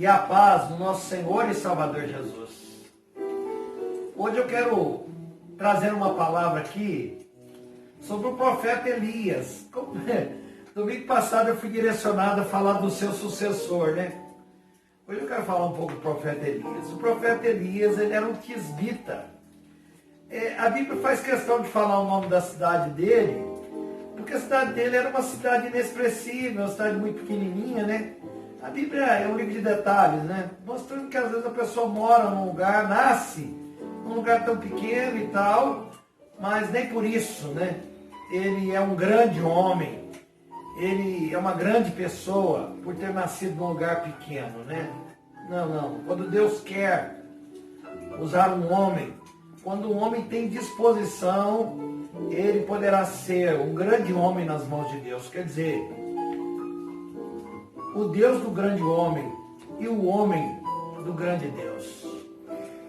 e a paz do nosso Senhor e Salvador Jesus. Hoje eu quero trazer uma palavra aqui sobre o profeta Elias. Domingo passado eu fui direcionado a falar do seu sucessor, né? Hoje eu quero falar um pouco do profeta Elias. O profeta Elias, ele era um tisbita. A Bíblia faz questão de falar o nome da cidade dele, porque a cidade dele era uma cidade inexpressiva, uma cidade muito pequenininha, né? A Bíblia é um livro de detalhes, né? Mostrando que às vezes a pessoa mora num lugar, nasce num lugar tão pequeno e tal, mas nem por isso, né? Ele é um grande homem, ele é uma grande pessoa por ter nascido num lugar pequeno, né? Não. Quando Deus quer usar um homem, quando um homem tem disposição, ele poderá ser um grande homem nas mãos de Deus. Quer dizer, o Deus do grande homem e o homem do grande Deus.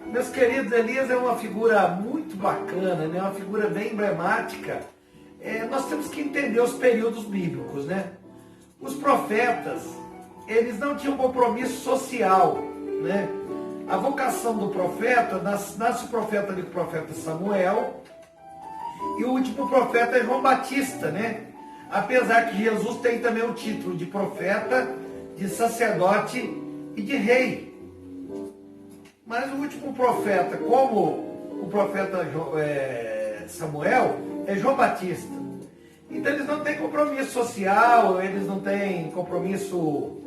Meus queridos, Elias é uma figura muito bacana, né? Uma figura bem emblemática. Nós temos que entender os períodos bíblicos, né? Os profetas, eles não tinham compromisso social, né? A vocação do profeta, nasce o profeta ali com o profeta Samuel, e o último profeta é João Batista, né? Apesar que Jesus tem também o título de profeta, de sacerdote e de rei. Mas o último profeta, como o profeta Samuel, é João Batista. Então eles não têm compromisso social, eles não têm compromisso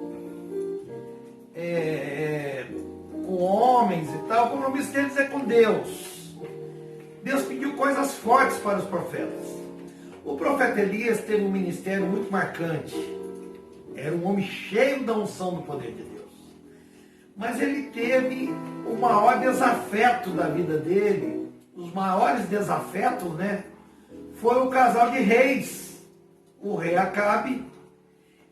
com homens e tal. O compromisso deles é com Deus. Deus pediu coisas fortes para os profetas. O profeta Elias teve um ministério muito marcante. Era um homem cheio da unção do poder de Deus. Mas ele teve o maior desafeto da vida dele, os maiores desafetos, né? Foi o casal de reis, o rei Acabe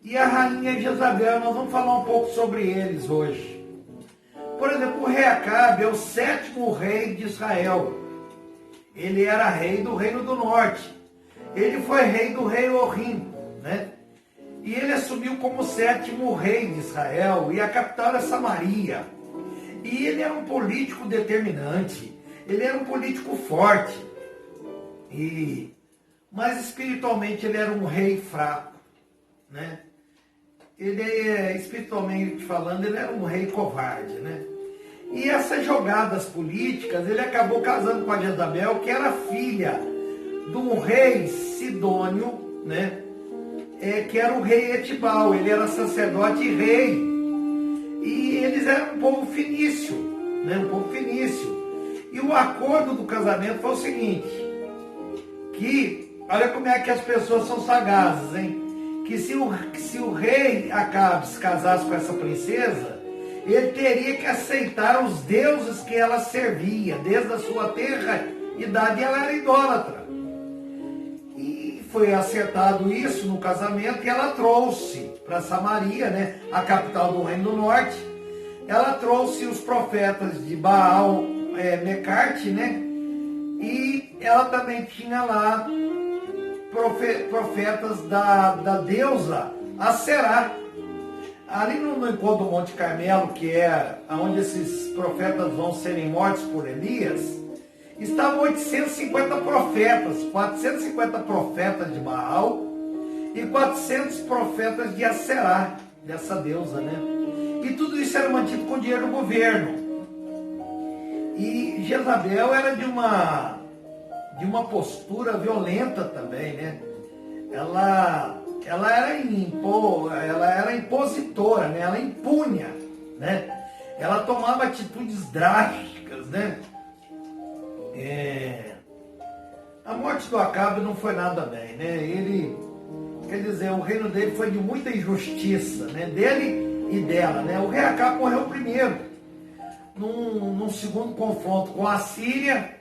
e a rainha Jezabel. Nós vamos falar um pouco sobre eles hoje. Por exemplo, o rei Acabe é o 7º rei de Israel. Ele era rei do Reino do Norte. Ele foi rei do rei Orim, né? E ele assumiu como 7º rei de Israel, e a capital era Samaria. E ele era um político determinante, ele era um político forte. Mas espiritualmente ele era um rei fraco, né? Espiritualmente falando, ele era um rei covarde, né? E essas jogadas políticas, ele acabou casando com a Jezabel, que era filha de um rei sidônio, né? Que era o rei Etibal. Ele era sacerdote e rei. E eles eram um povo fenício, né? Um povo fenício. E o acordo do casamento foi o seguinte, que, olha como é que as pessoas são sagazes, hein? Que se o rei Acabe se casasse com essa princesa, ele teria que aceitar os deuses que ela servia, desde a sua terra idade. Ela era idólatra. E foi acertado isso no casamento, e ela trouxe para Samaria, né, a capital do Reino do Norte, ela trouxe os profetas de Baal, Mecarte, né? E ela também tinha lá profetas da deusa Aserá. Ali no encontro do Monte Carmelo, que é onde esses profetas vão serem mortos por Elias, estavam 850 profetas, 450 profetas de Baal e 400 profetas de Aserá, dessa deusa, né? E tudo isso era mantido com dinheiro do governo. E Jezabel era de uma postura violenta também, né? Ela era impositora, né? Ela impunha, né? Ela tomava atitudes drásticas, né? A morte do Acabe não foi nada bem, né? Quer dizer, o reino dele foi de muita injustiça, né? Dele e dela, né? O rei Acabe morreu primeiro. Num segundo confronto com a Síria,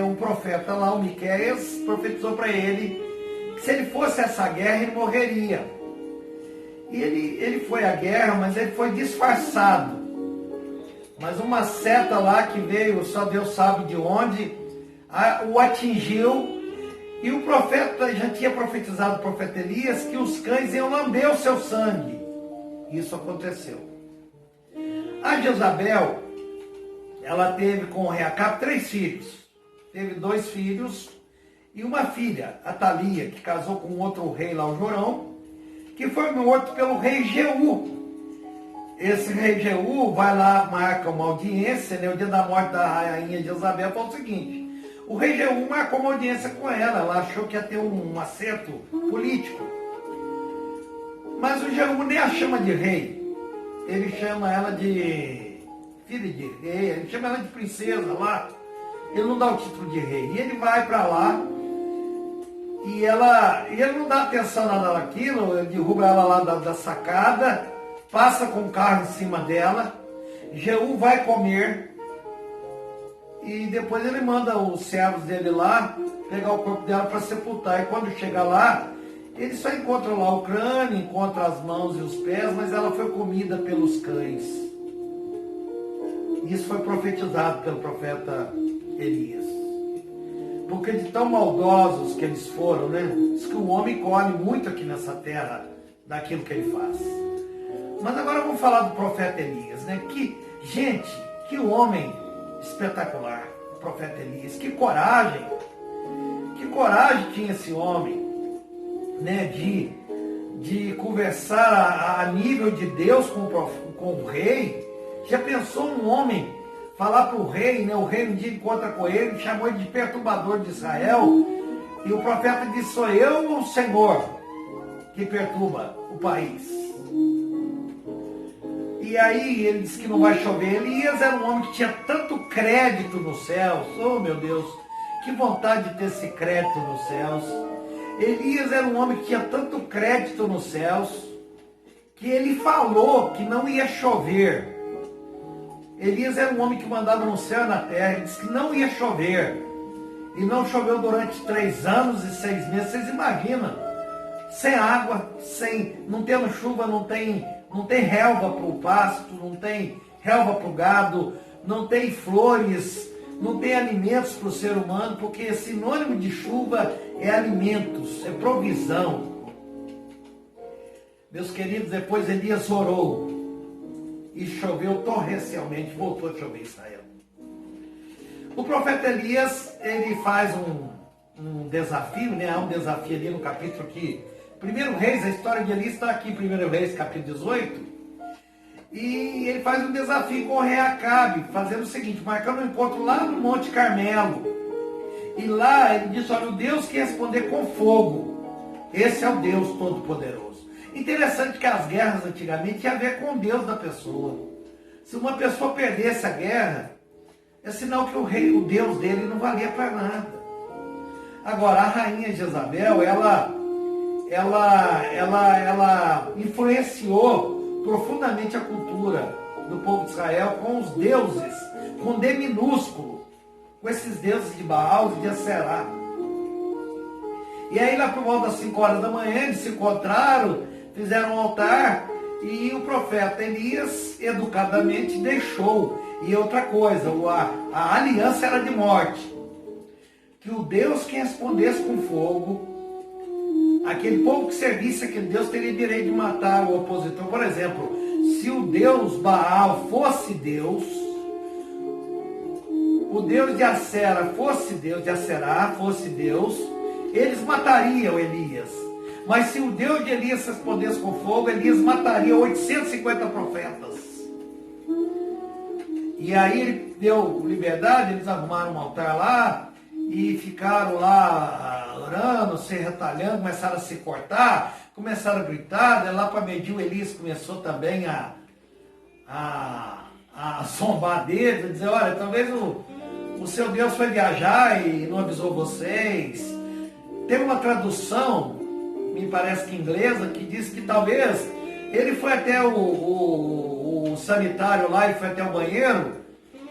um profeta lá, o Miqueias, profetizou para ele que se ele fosse a essa guerra, ele morreria. E ele foi à guerra, mas ele foi disfarçado. Mas uma seta lá que veio, só Deus sabe de onde, o atingiu. E o profeta já tinha profetizado, o profeta Elias, que os cães iam lamber o seu sangue. Isso aconteceu. A Jezabel, ela teve com o rei Acabe 3 filhos. Teve 2 filhos e uma filha, Atalia, que casou com outro rei lá, o Jorão, que foi morto pelo rei Jeú. Esse rei Jeú vai lá, marca uma audiência, né? O dia da morte da rainha Jezabel foi o seguinte: o rei Jeú marcou uma audiência com ela achou que ia ter um acerto político. Mas o Jeú nem a chama de rei, ele chama ela de filha de rei, ele chama ela de princesa lá, ele não dá o título de rei. E ele vai para lá, e ele não dá atenção nada naquilo, ele derruba ela lá da sacada, passa com o carro em cima dela, Jeú vai comer, e depois ele manda os servos dele lá, pegar o corpo dela para sepultar. E quando chega lá, ele só encontra lá o crânio, encontra as mãos e os pés, mas ela foi comida pelos cães. Isso foi profetizado pelo profeta Elias. Porque de tão maldosos que eles foram, né? Diz que o homem colhe muito aqui nessa terra daquilo que ele faz. Mas agora vamos falar do profeta Elias, né? Gente, que homem espetacular, o profeta Elias. Que coragem tinha esse homem, né? De conversar a nível de Deus com o rei. Já pensou um homem falar para o rei, né? O rei um dia encontra com ele, chamou ele de perturbador de Israel, e o profeta disse: sou eu ou o Senhor que perturba o país? E aí ele disse que não vai chover. Elias era um homem que tinha tanto crédito nos céus. Oh, meu Deus, que vontade de ter esse crédito nos céus. Elias era um homem que tinha tanto crédito nos céus, que ele falou que não ia chover. Elias era um homem que mandava no céu e na terra. Ele disse que não ia chover. E não choveu durante 3 anos e 6 meses. Vocês imaginam? Sem água, não tendo chuva, não tem relva para o pasto, não tem relva para o gado, não tem flores, não tem alimentos para o ser humano, porque sinônimo de chuva é alimentos, é provisão. Meus queridos, depois Elias orou e choveu torrencialmente, voltou a chover em Israel. O profeta Elias, ele faz um desafio, né? Há um desafio ali no capítulo que 1 Reis, a história de Elias está aqui em 1 Reis, capítulo 18, e ele faz um desafio com o rei Acabe, fazendo o seguinte, marcando um encontro lá no Monte Carmelo, e lá ele diz: olha, o Deus que responder com fogo, esse é o Deus Todo-Poderoso. Interessante que as guerras antigamente tinham a ver com o Deus da pessoa. Se uma pessoa perdesse a guerra, é sinal que o Deus dele não valia para nada. Agora, a rainha Jezabel, ela influenciou profundamente a cultura do povo de Israel com os deuses, com D minúsculo, com esses deuses de Baal e de Aserá. E aí lá por volta das 5 horas da manhã eles se encontraram, fizeram um altar, e o profeta Elias educadamente deixou. E outra coisa, a aliança era de morte, que o Deus que respondesse com fogo, aquele povo que servisse aquele Deus teria direito de matar o opositor. Por exemplo, se o Deus Baal fosse Deus, o Deus de Acera fosse Deus, de Aserá fosse Deus, eles matariam Elias. Mas se o Deus de Elias respondesse com fogo, Elias mataria 850 profetas. E aí ele deu liberdade, eles arrumaram um altar lá, e ficaram lá orando, se retalhando, começaram a se cortar, começaram a gritar, lá para meio Elias começou também a zombar deles, a dizer: olha, talvez o seu Deus foi viajar e não avisou vocês. Tem uma tradução, me parece que inglesa, que diz que talvez ele foi até o sanitário lá, ele foi até o banheiro,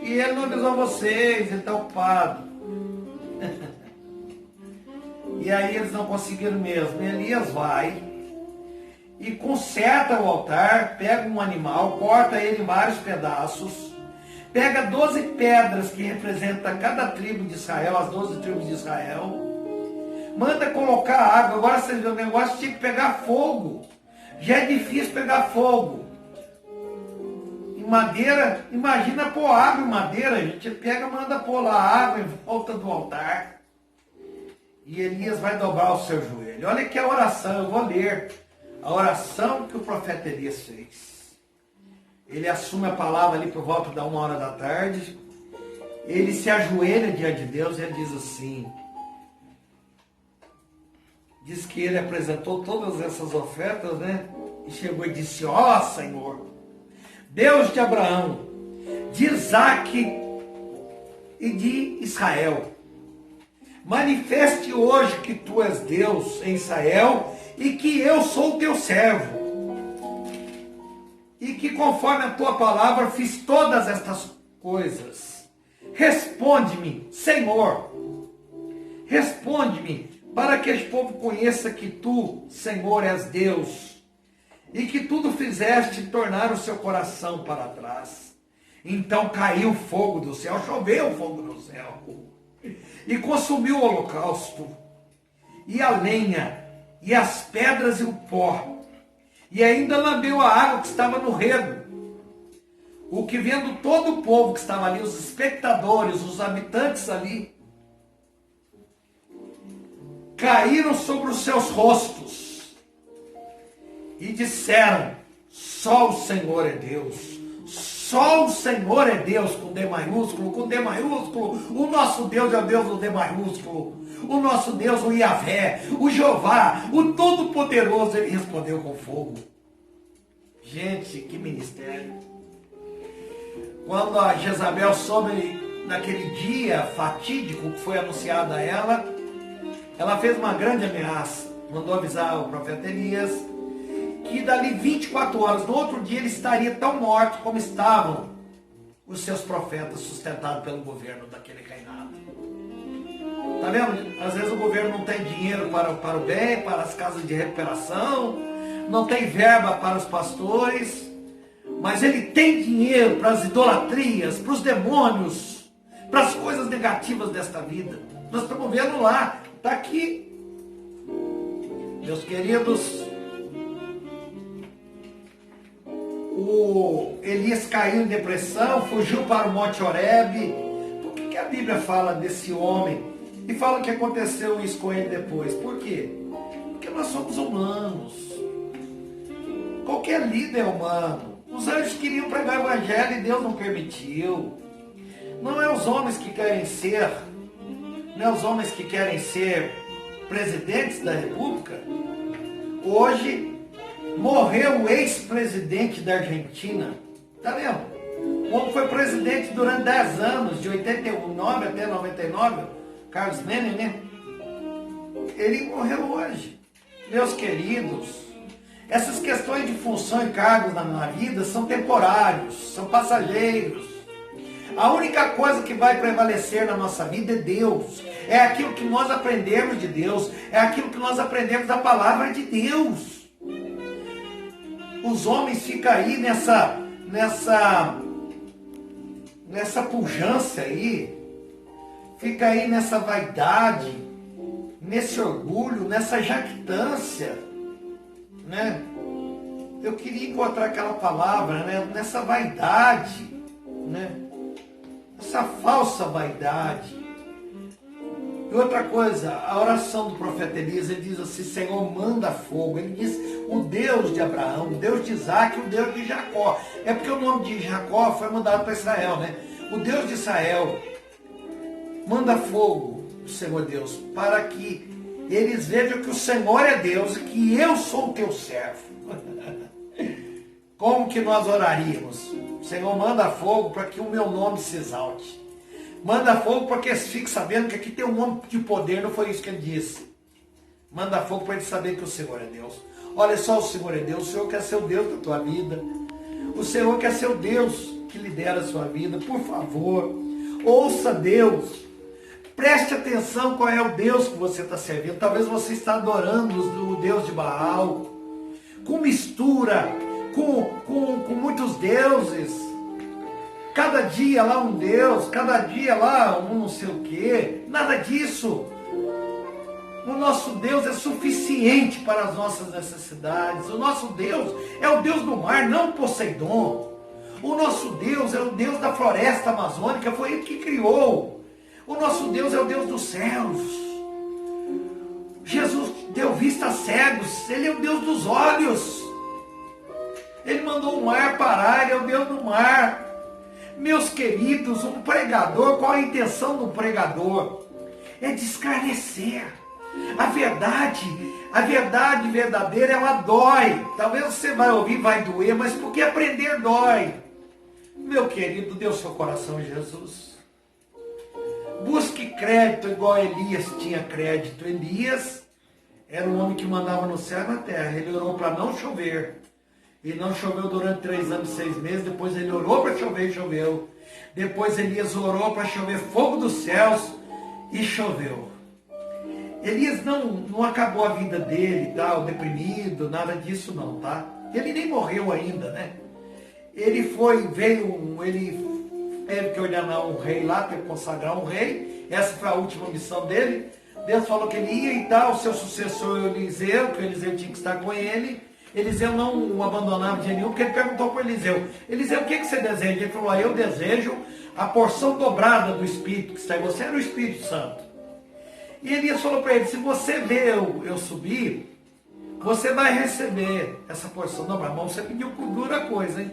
e ele não avisou vocês, ele está ocupado. E aí eles não conseguiram mesmo. Elias vai e conserta o altar, pega um animal, corta ele em vários pedaços, pega 12 pedras que representam cada tribo de Israel, as 12 tribos de Israel, manda colocar água. Agora vocês veem o negócio, tinha que pegar fogo. Já é difícil pegar fogo. madeira, imagina pôr água em madeira, a gente pega, manda pôr lá água em volta do altar. E Elias vai dobrar o seu joelho. Olha que a oração, eu vou ler a oração que o profeta Elias fez. Ele assume a palavra ali por volta da 1h da tarde. Ele se ajoelha diante de Deus e ele diz assim. Diz que ele apresentou todas essas ofertas, né? E chegou e disse, ó Senhor, Deus de Abraão, de Isaque e de Israel, manifeste hoje que tu és Deus em Israel e que eu sou o teu servo. E que conforme a tua palavra fiz todas estas coisas. Responde-me, Senhor. Responde-me para que este povo conheça que tu, Senhor, és Deus. E que tudo fizeste tornar o seu coração para trás. Então caiu fogo do céu, choveu fogo do céu. E consumiu o holocausto, e a lenha, e as pedras e o pó, e ainda lambeu a água que estava no rego. O que vendo todo o povo que estava ali, os espectadores, os habitantes ali, caíram sobre os seus rostos, e disseram, só o Senhor é Deus. Só o Senhor é Deus, com D maiúsculo, o nosso Deus é o Deus do D maiúsculo, o nosso Deus, o Iavé, o Jeová, o Todo-Poderoso. Ele respondeu com fogo. Gente, que ministério. Quando a Jezabel soube naquele dia fatídico que foi anunciado a ela fez uma grande ameaça, mandou avisar o profeta Elias, que dali 24 horas, no outro dia, ele estaria tão morto como estavam os seus profetas sustentados pelo governo daquele reinado. Está vendo? Às vezes o governo não tem dinheiro para o bem, para as casas de recuperação, não tem verba para os pastores, mas ele tem dinheiro para as idolatrias, para os demônios, para as coisas negativas desta vida. Nós estamos vendo lá, está aqui. Meus queridos, o Elias caiu em depressão, fugiu para o Monte Horebe. Por que a Bíblia fala desse homem e fala que aconteceu isso com ele depois? Por quê? Porque nós somos humanos. Qualquer líder é humano. Os anjos queriam pregar o evangelho e Deus não permitiu. Não é os homens que querem ser, não é os homens que querem ser presidentes da República. Hoje morreu o ex-presidente da Argentina. Está vendo? O homem foi presidente durante 10 anos, de 89 até 99, Carlos Menem, né? Ele morreu hoje. Meus queridos, essas questões de função e cargos na vida são temporários, são passageiros. A única coisa que vai prevalecer na nossa vida é Deus. É aquilo que nós aprendemos de Deus, é aquilo que nós aprendemos da palavra de Deus. Os homens ficam aí nessa pujança aí, fica aí nessa vaidade, nesse orgulho, nessa jactância, né? Eu queria encontrar aquela palavra, né? Nessa vaidade, né? Essa falsa vaidade. E outra coisa, a oração do profeta Elias, ele diz assim, Senhor, manda fogo. Ele diz, o Deus de Abraão, o Deus de Isaque, o Deus de Jacó. É porque o nome de Jacó foi mudado para Israel, né? O Deus de Israel, manda fogo, Senhor Deus, para que eles vejam que o Senhor é Deus e que eu sou o teu servo. Como que nós oraríamos? Senhor, manda fogo para que o meu nome se exalte. Manda fogo para que eles fiquem sabendo que aqui tem um homem de poder, não foi isso que ele disse. Manda fogo para eles saberem que o Senhor é Deus. Olha só, o Senhor é Deus, o Senhor quer ser o Deus da tua vida. O Senhor quer ser o Deus que lidera a sua vida. Por favor, ouça Deus. Preste atenção qual é o Deus que você está servindo. Talvez você está adorando o Deus de Baal, com mistura, com muitos deuses. Cada dia lá um Deus, cada dia lá um não sei o quê. Nada disso. O nosso Deus é suficiente para as nossas necessidades. O nosso Deus é o Deus do mar, não Poseidon. O nosso Deus é o Deus da floresta amazônica, foi Ele que criou. O nosso Deus é o Deus dos céus. Jesus deu vista a cegos, Ele é o Deus dos olhos. Ele mandou o mar parar, Ele é o Deus do mar. Meus queridos, um pregador, qual a intenção do pregador? É de esclarecer. A verdade verdadeira, ela dói. Talvez você vai ouvir, vai doer, mas porque aprender dói. Meu querido, dê o seu coração a Jesus. Busque crédito igual Elias tinha crédito. Elias era um homem que mandava no céu e na terra. Ele orou para não chover. E não choveu durante 3 anos e 6 meses. Depois ele orou para chover e choveu. Depois Elias orou para chover fogo dos céus e choveu. Elias não acabou a vida dele, tal, deprimido, nada disso não, tá? Ele nem morreu ainda, né? Ele teve que ordenar um rei lá, teve que consagrar um rei. Essa foi a última missão dele. Deus falou que ele ia e tal, o seu sucessor Eliseu, que Eliseu tinha que estar com ele. Eliseu não o abandonava de nenhum, porque ele perguntou para Eliseu, o que você deseja? Ele falou, eu desejo a porção dobrada do Espírito que está em você, era o Espírito Santo. E Elias falou para ele, se você vê eu subir, você vai receber essa porção dobrada. Mas você pediu por dura coisa, hein?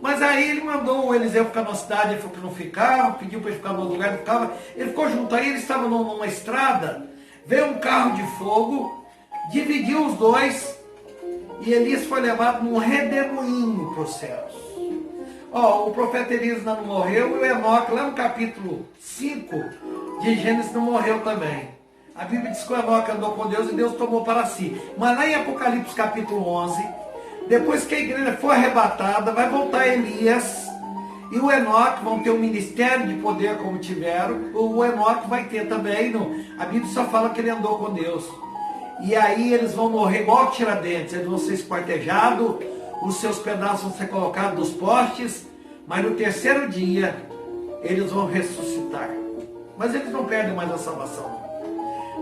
Mas aí ele mandou o Eliseu ficar na cidade, ele falou que não ficava, pediu para ele ficar no lugar, não ficava. Ele ficou junto, aí ele estava numa estrada, veio um carro de fogo, dividiu os dois, e Elias foi levado num redemoinho para os céus. O profeta Elias não morreu, e o Enoque, lá no capítulo 5 de Gênesis, não morreu também. A Bíblia diz que o Enoque andou com Deus e Deus tomou para si. Mas lá em Apocalipse capítulo 11, depois que a igreja for arrebatada, vai voltar Elias e o Enoque vão ter um ministério de poder como tiveram. O Enoque vai ter também, a Bíblia só fala que ele andou com Deus. E aí eles vão morrer igual Tiradentes, eles vão ser esquartejados, os seus pedaços vão ser colocados nos postes, mas no terceiro dia eles vão ressuscitar. Mas eles não perdem mais a salvação.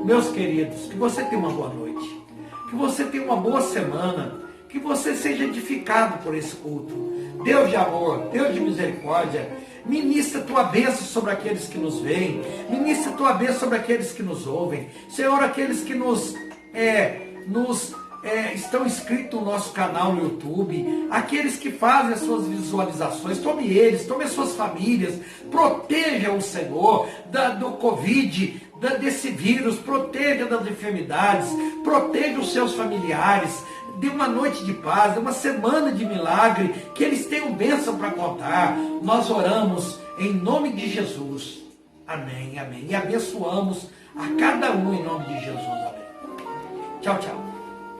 Meus queridos, que você tenha uma boa noite, que você tenha uma boa semana, que você seja edificado por esse culto. Deus de amor, Deus de misericórdia, ministra tua bênção sobre aqueles que nos veem, ministra tua bênção sobre aqueles que nos ouvem. Senhor, aqueles que estão inscritos no nosso canal no YouTube, aqueles que fazem as suas visualizações, tome eles, tome as suas famílias, proteja o Senhor do Covid, desse vírus, proteja das enfermidades, proteja os seus familiares, dê uma noite de paz, dê uma semana de milagre, que eles tenham bênção para contar. Nós oramos em nome de Jesus. Amém, amém. E abençoamos a cada um em nome de Jesus. Amém. Tchau, tchau.